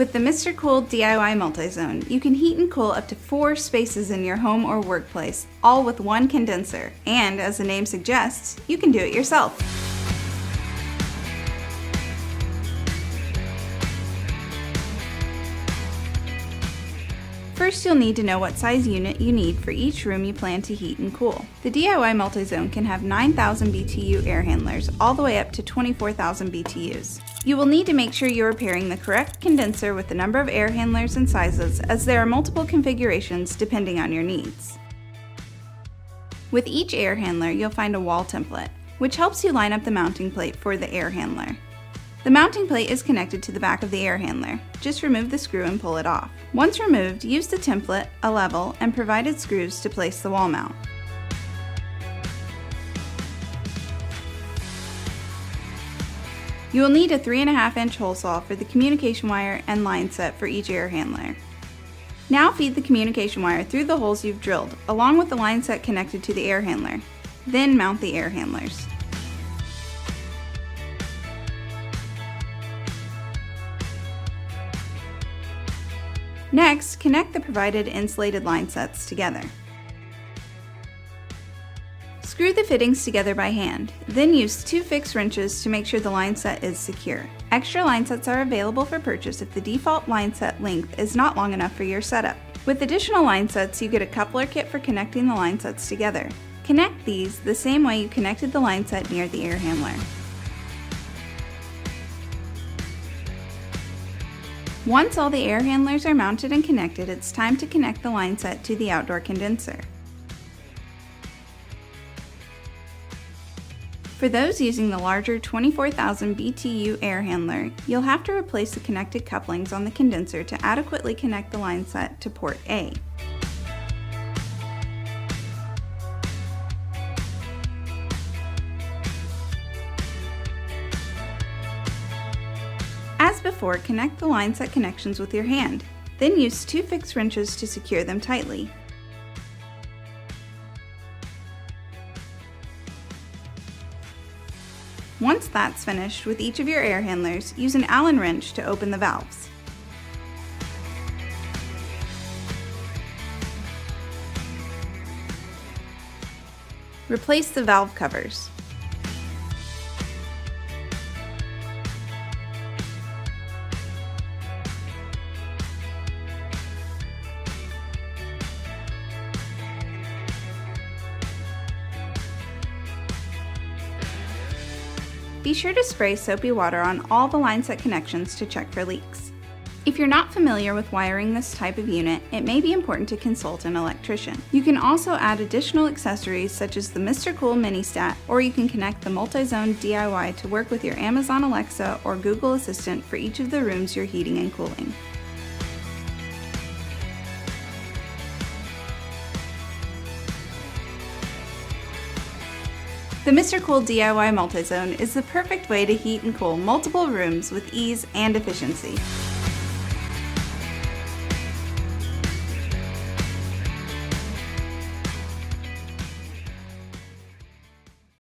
With the MrCool DIY Multi-Zone, you can heat and cool up to 4 spaces in your home or workplace, all with one condenser. And as the name suggests, you can do it yourself. First, you'll need to know what size unit you need for each room you plan to heat and cool. The DIY Multi-Zone can have 9,000 BTU air handlers all the way up to 24,000 BTUs. You will need to make sure you are pairing the correct condenser with the number of air handlers and sizes, as there are multiple configurations depending on your needs. With each air handler, you'll find a wall template, which helps you line up the mounting plate for the air handler. The mounting plate is connected to the back of the air handler. Just remove the screw and pull it off. Once removed, use the template, a level, and provided screws to place the wall mount. You will need a 3.5-inch hole saw for the communication wire and line set for each air handler. Now feed the communication wire through the holes you've drilled, along with the line set connected to the air handler. Then mount the air handlers. Next, connect the provided insulated line sets together. Screw the fittings together by hand, then use 2 fixed wrenches to make sure the line set is secure. Extra line sets are available for purchase if the default line set length is not long enough for your setup. With additional line sets, you get a coupler kit for connecting the line sets together. Connect these the same way you connected the line set near the air handler. Once all the air handlers are mounted and connected, it's time to connect the line set to the outdoor condenser. For those using the larger 24,000 BTU air handler, you'll have to replace the connected couplings on the condenser to adequately connect the line set to port A. As before, connect the line set connections with your hand, then use 2 fixed wrenches to secure them tightly. Once that's finished with each of your air handlers, use an Allen wrench to open the valves. Replace the valve covers. Be sure to spray soapy water on all the line set connections to check for leaks. If you're not familiar with wiring this type of unit, it may be important to consult an electrician. You can also add additional accessories such as the MrCool Mini Stat, or you can connect the Multi-Zone DIY to work with your Amazon Alexa or Google Assistant for each of the rooms you're heating and cooling. The MrCool DIY Multi-Zone is the perfect way to heat and cool multiple rooms with ease and efficiency.